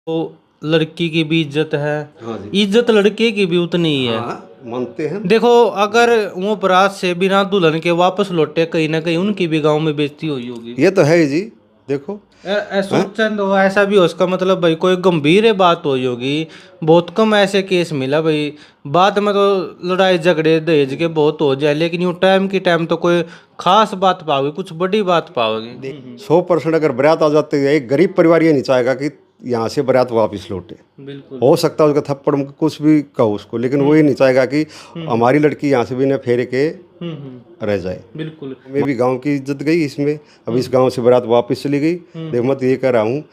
तो लड़की की भी इज्जत है। हाँ जी। इज्जत लड़के की भी उतनी ही है। हाँ, मानते हैं। देखो अगर वो बारात से बिना दुल्हन के वापस लौटे, कहीं ना कहीं उनकी भी गांव में बेइज्जती हुई होगी। ये तो है ही जी। देखो सोचें तो ऐसा भी हो, उसका मतलब भाई कोई गंभीर है बात हुई होगी। बहुत कम ऐसे केस मिला भाई। बाद में तो लड़ाई झगड़े दहेज के बहुत हो जाए, लेकिन यूँ टाइम की टाइम तो कोई खास बात पाओगे, कुछ बड़ी बात पाओगे। 100% अगर बारात आ जाते हैं, एक गरीब परिवार ये नहीं चाहेगा कि यहाँ से बारात वापस लौटे। बिल्कुल। हो सकता है उसका थप्पड़ कुछ भी कहो उसको, लेकिन वो ये नहीं चाहेगा कि हमारी लड़की यहाँ से बिना फेरे के रह जाए। बिल्कुल। मैं भी गांव की इज्जत गई इसमें। अब इस गांव से बारात वापस चली गई। देख मत ये कह रहा हूँ,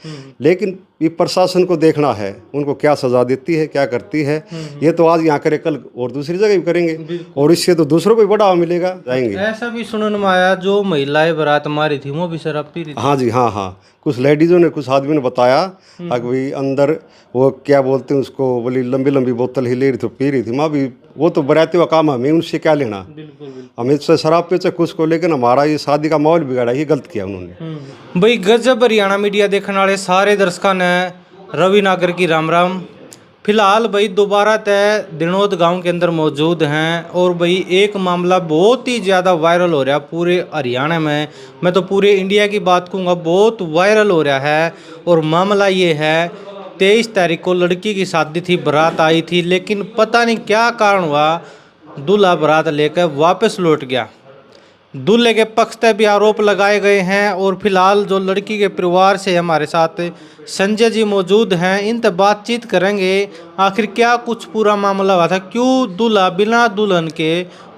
लेकिन ये प्रशासन को देखना है, उनको क्या सजा देती है, क्या करती है। ये तो आज यहाँ करे, कल और दूसरी जगह भी करेंगे, और इससे तो दूसरों को भी बढ़ावा मिलेगा, जाएंगे। ऐसा भी सुनने में आया जो महिलाएं बारात मारी थी वो भी शराब पी रही थी। हाँ जी, हाँ हाँ, कुछ लेडीज़ों ने, कुछ आदमी ने बताया कि भाई अंदर वो क्या बोलते हैं उसको, बोली लंबी लंबी बोतल ही ले रही थी, पी रही थी। माँ भी वो तो बराती का काम, हमें उनसे क्या लेना। हमें से शराब पे से कुछ को, लेकिन हमारा ये शादी का माहौल बिगाड़ा, ये गलत किया उन्होंने। भाई गजब। हरियाणा मीडिया देखने वाले सारे दर्शकों ने रवि नागर की राम राम। फिलहाल भाई दोबारा तय दिनोद गांव के अंदर मौजूद हैं, और भाई एक मामला बहुत ही ज़्यादा वायरल हो रहा है पूरे हरियाणा में। मैं तो पूरे इंडिया की बात कहूँगा, बहुत वायरल हो रहा है। और मामला ये है, 23 तारीख को लड़की की शादी थी, बारात आई थी, लेकिन पता नहीं क्या कारण हुआ, दूल्हा बारात लेकर वापस लौट गया। दूल्हे के पक्ष से भी आरोप लगाए गए हैं। और फिलहाल जो लड़की के परिवार से हमारे साथ संजय जी मौजूद हैं, इनसे बातचीत करेंगे। आखिर क्या कुछ पूरा मामला हुआ था, क्यों दूल्हा बिना दुल्हन के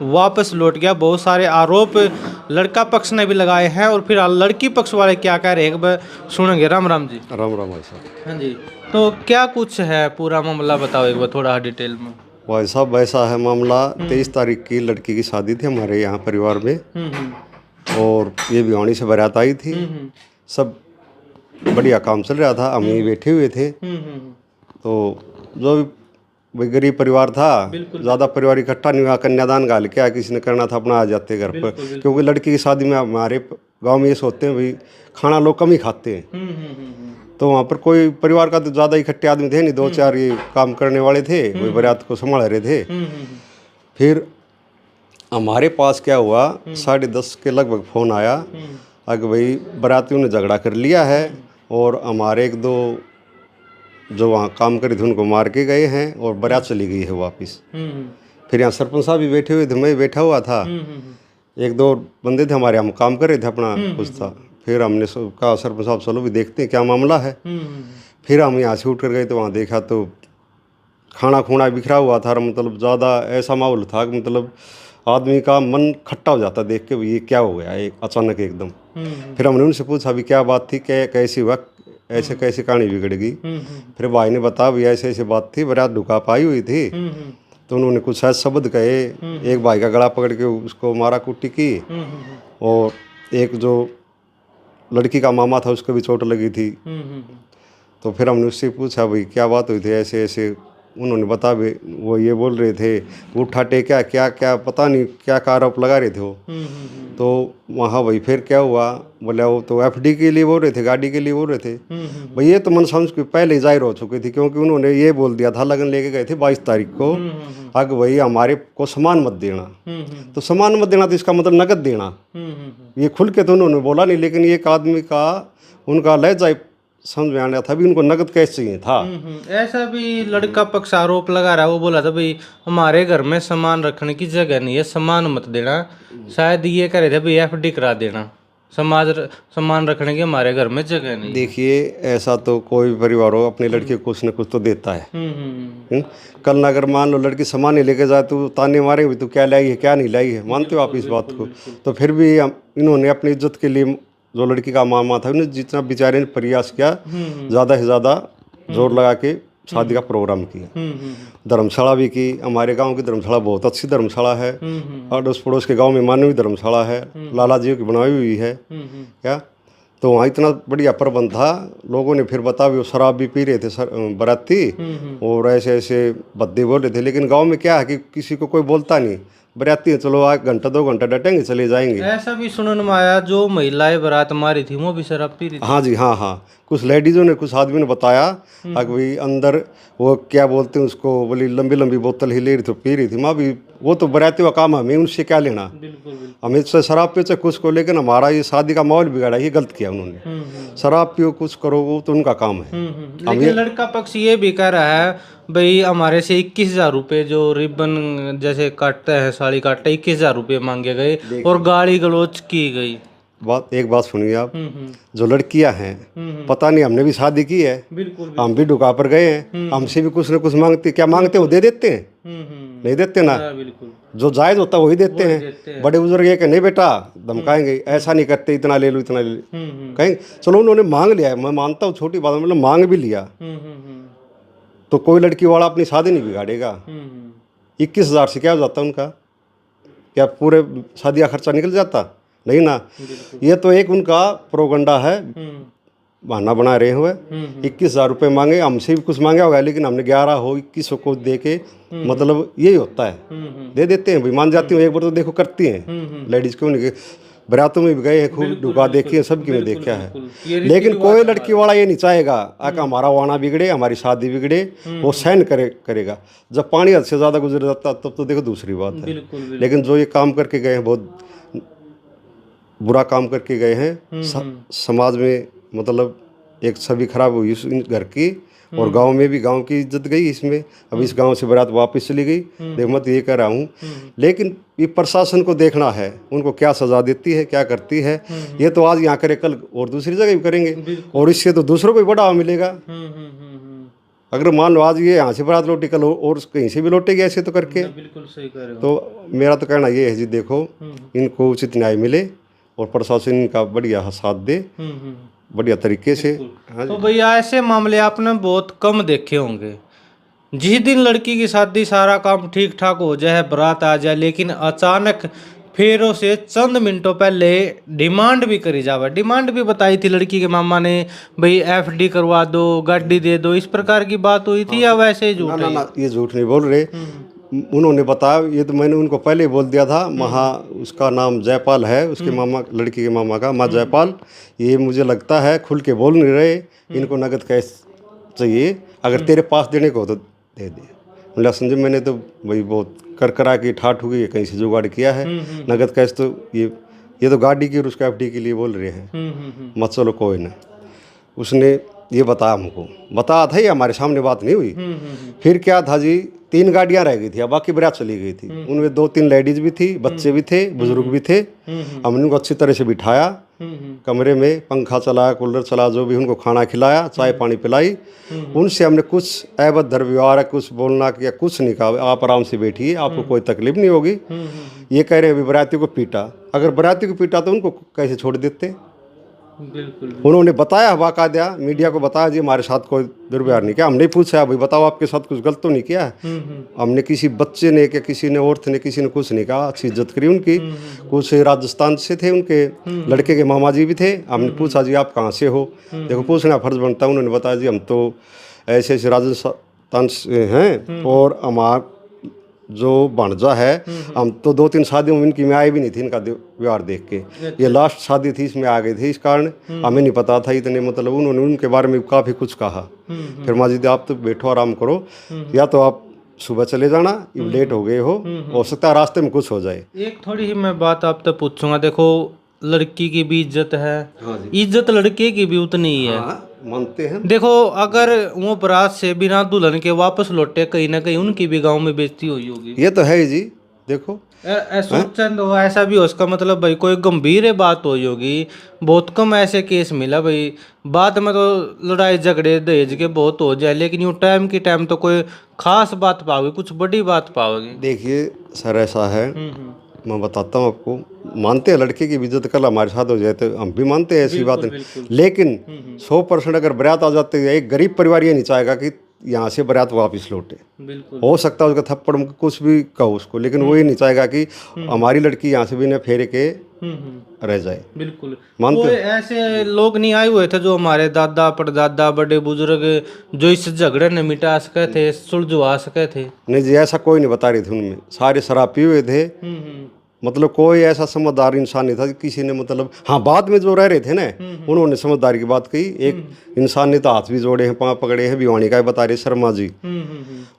वापस लौट गया। बहुत सारे आरोप लड़का पक्ष ने भी लगाए हैं, और फिलहाल लड़की पक्ष वाले क्या कह रहे हैं एक बार सुनेंगे। राम राम जी। राम राम भाई साहब। हाँ जी, तो क्या कुछ है पूरा मामला बताओ एक बार थोड़ा डिटेल में। भाई साहब वैसा है मामला, 23 तारीख की लड़की की शादी थी हमारे यहाँ परिवार में, और ये भिवानी से बारात आई थी। सब बढ़िया काम चल रहा था, हम यहीं बैठे हुए थे। तो जो भी गरीब परिवार था, ज़्यादा परिवार इकट्ठा नहीं हुआ, कन्यादान गाल क्या किसी ने करना था अपना आ जाते घर पर। क्योंकि लड़की की शादी में हमारे गांव में ये सोचते हैं भाई खाना लोग कम ही खाते हैं। तो वहाँ पर कोई परिवार का तो ज़्यादा इकट्ठे आदमी थे नहीं, 2-4 ये काम करने वाले थे, वही बारात को संभाल रहे थे। फिर हमारे पास क्या हुआ, 10:30 के लगभग फ़ोन आया कि भाई बारातियों ने झगड़ा कर लिया है, और हमारे 1-2 जो वहाँ काम करे थे उनको मार के गए हैं, और बारात चली गई है वापस। फिर यहाँ सरपंच साहब भी बैठे हुए थे, मैं बैठा हुआ था। 1-2 बंदे थे हमारे, हम काम कर रहे थे अपना कुछ था। फिर हमने कहा सरपंच साहब चलो भी देखते हैं क्या मामला है। फिर हम यहाँ से उठ कर गए तो वहाँ देखा तो खाना खूना बिखरा हुआ था, मतलब ज़्यादा ऐसा माहौल था कि मतलब आदमी का मन खट्टा हो जाता देख के, ये क्या हो गया एक अचानक एकदम। फिर हमने उनसे पूछा भी क्या बात थी, कैसी हुआ, ऐसे कैसे कहानी बिगड़ गई। फिर भाई ने बताया भी ऐसे ऐसे बात थी, बारात ढुका पाई हुई थी। तो उन्होंने कुछ शायद शब्द कहे, एक भाई का गला पकड़ के उसको मारा कुट्टी की, और एक जो लड़की का मामा था उसको भी चोट लगी थी। तो फिर हमने उससे पूछा भाई क्या बात हुई थी, ऐसे ऐसे। उन्होंने बता भी वो ये बोल रहे थे उठा टेका क्या क्या पता नहीं क्या आरोप लगा रहे थे वो। तो वहाँ भाई फिर क्या हुआ, बोले वो तो एफडी के लिए बोल रहे थे, गाड़ी के लिए बोल रहे थे। भाई ये तो मन समझ के पहले ही जाहिर हो चुकी थी, क्योंकि उन्होंने ये बोल दिया था, लगन लेके गए थे 22 तारीख को, अगर भाई हमारे को सामान मत देना। तो सामान मत देना तो इसका मतलब नकद देना, ये खुल के तो उन्होंने बोला नहीं, लेकिन एक आदमी का उनका लहजा समझ में आना था भी उनको नकद कैश चाहिए था। ऐसा भी लड़का पक्ष आरोप लगा रहा है, वो बोला था भाई हमारे घर में सामान रखने की जगह नहीं है, सामान मत देना। शायद ये कह रहे थे भाई एफडी करा देना, सामान रखने की हमारे घर में जगह नहीं। देखिए ऐसा तो कोई भी परिवार हो अपनी लड़की को कुछ न कुछ तो देता है। कल ना अगर मान लो लड़की सामान नहीं लेके जाए तो ताने मारेंगे तो क्या लाई है क्या नहीं लाई है, मानते हो आप इस बात को। तो फिर भी इन्होंने अपनी इज्जत के लिए जो लड़की का मामा था उन्हें जितना बेचारे ने प्रयास किया, ज़्यादा से ज़्यादा जोर लगा के शादी का प्रोग्राम किया। धर्मशाला भी की, हमारे गांव की धर्मशाला बहुत अच्छी धर्मशाला है, अड़ोस पड़ोस के गांव में मानवी धर्मशाला है, लाला जी की बनाई हुई है क्या। तो वहाँ इतना बढ़िया प्रबंध था। लोगों ने फिर बता भी वो शराब भी पी रहे थे बाराती, और ऐसे ऐसे भद्दे बोल रहे थे। लेकिन गाँव में क्या है कि किसी को कोई बोलता नहीं, बराती हैं, चलो आज घंटा 2 घंटा डटेंगे चले जाएंगे। ऐसा भी सुनने में आया जो महिलाएं बारात मारी थी वो भी शराब पी रही थी। हाँ जी, हाँ हाँ, कुछ लेडीज़ों ने, कुछ आदमी ने बताया अभी अंदर वो क्या बोलते हैं उसको, बोली लंबी लंबी बोतल ही ले रही, तो पी रही थी। माँ भी वो तो बराती का काम है, हमें उनसे क्या लेना। बिल्कुल बिल्कुल। हमें से शराब पे कुछ को, लेकिन हमारा ये शादी का माहौल बिगाड़ा, ये गलत किया उन्होंने। शराब पियो कुछ करो, वो तो उनका काम है। लेकिन लड़का पक्ष ये भी कह रहा है भाई हमारे से 21,000 रुपये जो रिबन जैसे काटते हैं, साड़ी काटते 21,000 रुपये मांगे गए और गाली गलौज की गई। एक बात सुनिए आप, जो लड़कियां हैं, पता नहीं, हमने भी शादी की है, बिल्कुल हम भी ढुका पर गए हैं, हमसे भी कुछ न कुछ मांगते, क्या मांगते हैं वो दे देते हैं, नहीं देते ना। बिल्कुल जो जायज होता है वही देते हैं। बड़े बुजुर्ग ये कि नहीं बेटा धमकाएंगे, ऐसा नहीं करते, इतना ले लो इतना ले लो, कहेंगे चलो उन्होंने मांग लिया है, मैं मानता हूँ छोटी बात, मतलब मांग भी लिया तो कोई लड़की वाला अपनी शादी नहीं बिगाड़ेगा। 21,000 से क्या हो जाता उनका, क्या पूरे शादी का खर्चा निकल जाता, नहीं ना। ये तो एक उनका प्रोगंडा है, बहाना बना रहे हुए। 21,000 रुपये मांगे, हमसे भी कुछ मांगा होगा, लेकिन हमने 11 हो 21 को दे के, मतलब यही होता है, दे देते हैं भाई, मान जाती हूँ। एक बार तो देखो करती हैं लेडीज, क्यों नहीं, बरातों में भी गए हैं, खूब डुका देखी है, सबकी में देखा है। लेकिन कोई लड़की वाला ये नहीं चाहेगा कि हमारा वाना बिगड़े, हमारी शादी बिगड़े, वो सहन करेगा। जब पानी हद से ज़्यादा गुजर जाता तब तो देखो दूसरी बात है। लेकिन जो ये काम करके गए हैं, बहुत बुरा काम करके गए हैं। समाज में मतलब एक छवि खराब हुई इस घर की, और गांव में भी गांव की इज्जत गई इसमें। अब इस गांव से बारात वापस चली गई, देख मत ये कह रहा हूँ, लेकिन ये प्रशासन को देखना है, उनको क्या सजा देती है, क्या करती है। ये तो आज यहाँ करे, कल और दूसरी जगह भी करेंगे, और इससे तो दूसरों को भी बढ़ावा मिलेगा। अगर मान लो आज ये यहाँ से बारात लौटी, कल और कहीं से भी लौटेगी ऐसे तो करके। बिल्कुल सही कह रहे हो। तो मेरा तो कहना ये है जी, देखो इनको उचित न्याय मिले और प्रशासन इनका बढ़िया साथ दे, बढ़िया तरीके से। तो भैया ऐसे मामले आपने बहुत कम देखे होंगे, जिस दिन लड़की की शादी सारा काम ठीक ठाक हो जाए, बारात आ जाए, लेकिन अचानक फेरों से चंद मिनटों पहले डिमांड भी करी जावे। डिमांड भी बताई थी लड़की के मामा ने, भाई FD करवा दो, गाड़ी दे दो, इस प्रकार की बात हुई थी, या वैसे ही झूठ है? ना, ये झूठ नहीं बोल रहे। उन्होंने बताया, ये तो मैंने उनको पहले बोल दिया था। उसका नाम जयपाल है, उसके मामा, लड़की के मामा का, माँ जयपाल। ये मुझे लगता है खुल के बोल नहीं रहे, इनको नगद कैश चाहिए, अगर तेरे पास देने को हो तो दे दे। बोला संजय मैंने तो भाई बहुत करा के ठाठ हो गई, कहीं से जुगाड़ किया है, नगद कैश तो ये तो गाड़ी की और उसका FD के लिए बोल रहे हैं। मत चलो कोई ना, उसने ये बताया हमको, बताया था, ये हमारे सामने बात नहीं हुई। फिर क्या था जी, 3 गाड़ियां रह गई थी, अब बाकी बारात चली गई थी। उनमें 2-3 लेडीज भी थी, बच्चे भी थे, बुजुर्ग भी थे। हमने उनको अच्छी तरह से बिठाया, कमरे में पंखा चलाया, कूलर चला, जो भी उनको खाना खिलाया, चाय पानी पिलाई। उनसे हमने कुछ अभद्र व्यवहार, कुछ बोलना किया, कुछ नहीं कहा, आप आराम से बैठिए, आपको कोई तकलीफ नहीं होगी। ये कह रहे हैं अभी बराती को पीटा, अगर बराती को पीटा तो उनको कैसे छोड़ देते। बिल्कुल। उन्होंने बताया, बाकायदा मीडिया को बताया जी हमारे साथ कोई दुर्व्यवहार नहीं किया। हमने पूछा भाई बताओ आपके साथ कुछ गलत तो नहीं किया है। हमने किसी बच्चे ने, क्या किसी ने, औरत ने, किसी ने कुछ नहीं कहा, अच्छी इज्जत करी उनकी। कुछ राजस्थान से थे, उनके लड़के के मामा जी भी थे। हमने पूछा जी आप कहाँ से हो, देखो पूछना फर्ज बनता है। उन्होंने बताया जी हम तो ऐसे ऐसे राजस्थान से हैं, और हमारा जो भांजा है, हम तो 2-3 शादियों में इनकी में आए भी नहीं थी, इनका व्यवहार देख के। ये लास्ट शादी थी, इसमें आ गए थे, इस कारण हमें नहीं पता था इतने, मतलब उन्होंने उनके बारे में काफ़ी कुछ कहा। फिर माँ जी आप तो बैठो आराम करो, या तो आप सुबह चले जाना, लेट हो गए हो सकता है रास्ते में कुछ हो जाए। एक थोड़ी ही मैं बात आपसे पूछूंगा, देखो लड़की की भी इज्जत है, इज्जत लड़के की भी उतनी ही है, मानते हैं। देखो अगर वो बारात से बिना दुल्हन के वापस लौटे, कहीं ना कहीं उनकी भी गांव में बेइज्जती हुई होगी। ये तो है जी, देखो सोचन हो ऐसा भी हो, उसका मतलब भाई कोई गंभीर बात हुई होगी। बहुत कम ऐसे केस मिला भाई, बाद में तो लड़ाई झगड़े दहेज के बहुत हो जाए, लेकिन यूँ टाइम की टाइम तो कोई खास बात पाओगे, कुछ बड़ी बात पाओगे। देखिए सर ऐसा है, मैं बताता हूँ आपको, मानते हैं लड़के की इज्जत कल हमारे साथ हो जाए तो हम भी मानते हैं, ऐसी बात नहीं। लेकिन 100% अगर बारात आ जाते हैं, एक गरीब परिवार ये नहीं चाहेगा कि यहाँ से बारात वापस लौटे। हो सकता है उसका थप्पड़ कुछ भी कहो उसको, लेकिन वो ये नहीं चाहेगा कि हमारी लड़की यहाँ से बिना फेरे के रह जाए। बिल्कुल। मानते कोई हो? ऐसे लोग नहीं आए हुए थे जो हमारे दादा परदादा बड़े बुजुर्ग जो इस झगड़े ने मिटा सके थे, सुलझवा सके थे? नहीं जी, ऐसा कोई नहीं बता रहे थे उनमें, सारे शराब पिए हुए थे। मतलब कोई ऐसा समझदार इंसान नहीं था कि किसी ने मतलब, हाँ बाद में जो रह रहे थे ना उन्होंने समझदारी की बात कही। एक इंसान ने तो हाथ भी जोड़े हैं, पाँव पकड़े हैं, भिवानी का ही बता रहे शर्मा जी।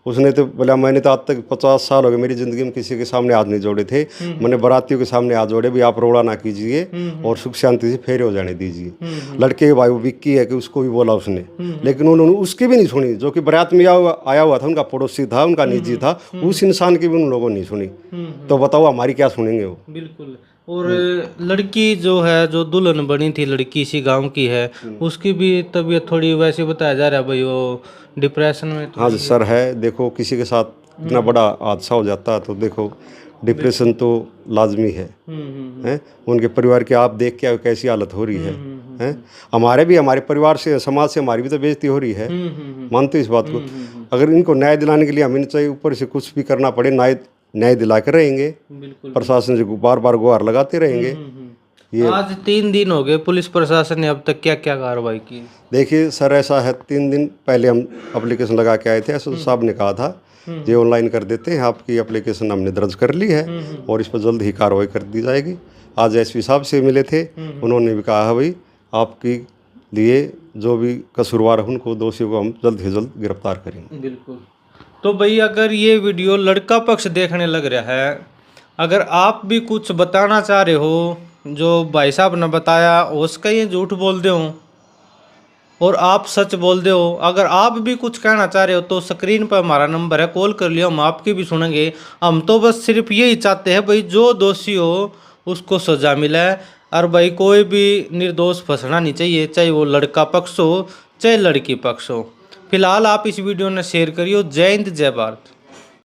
उसने तो बोला मैंने तो आज तक 50 साल हो गए मेरी ज़िंदगी में किसी के सामने हाथ नहीं जोड़े थे, मैंने बारातियों के सामने हाथ जोड़े भी, आप रोड़ा ना कीजिए और सुख शांति से फेरे हो जाने दीजिए। लड़के के भाई वो विक्की है कि उसको भी बोला उसने, लेकिन उन्होंने उसकी भी नहीं सुनी। जो कि बारात में आया हुआ था, उनका पड़ोसी था, उनका निजी था, उस इंसान की भी उन लोगों ने नहीं सुनी। तो बताओ हमारी क्या सुनेंगे वो? बिल्कुल। और लड़की जो है, जो दुल्हन बनी थी, लड़की इसी गांव की है, उसकी भी तबीयत थोड़ी वैसे बताया जा रहा है भाई, वो डिप्रेशन में हाँ जी सर है। देखो किसी के साथ इतना बड़ा हादसा हो जाता है तो देखो डिप्रेशन तो लाजमी है। हैं उनके परिवार की आप देख के आओ कैसी हालत हो रही है। हैं हमारे भी, हमारे परिवार से, समाज से हमारी भी तो बेइज्जती हो रही है। मानते हो इस बात को? अगर इनको न्याय दिलाने के लिए हमें चाहिए ऊपर से कुछ भी करना पड़े, न्याय दिला कर रहेंगे। बिल्कुल। प्रशासन से बार बार गुहार लगाते रहेंगे। ये आज 3 दिन हो गए, पुलिस प्रशासन ने अब तक क्या क्या कार्रवाई की? देखिए सर ऐसा है, 3 दिन पहले हम एप्लीकेशन लगा के आए थे। एसओ साहब ने कहा था ये ऑनलाइन कर देते हैं, आपकी एप्लीकेशन हमने दर्ज कर ली है और इस पर जल्द ही कार्रवाई कर दी जाएगी। आज एसपी साहब से मिले थे, उन्होंने भी कहा है भाई आपके लिए जो भी कसूरवार है उनको, दोषियों को हम जल्द से जल्द गिरफ्तार करेंगे। बिल्कुल। तो भाई अगर ये वीडियो लड़का पक्ष देखने लग रहा है, अगर आप भी कुछ बताना चाह रहे हो जो भाई साहब ने बताया उसका ये झूठ बोल दे हो और आप सच बोल दे हो, अगर आप भी कुछ कहना चाह रहे हो तो स्क्रीन पर हमारा नंबर है, कॉल कर लियो, हम आपकी भी सुनेंगे। हम तो बस सिर्फ यही चाहते हैं भाई जो दोषी हो उसको सजा मिले, और भाई कोई भी निर्दोष फंसना नहीं चाहिए, चाहे वो लड़का पक्ष हो चाहे लड़की पक्ष हो। फिलहाल आप इस वीडियो ने शेयर करियो। जय हिंद जय भारत।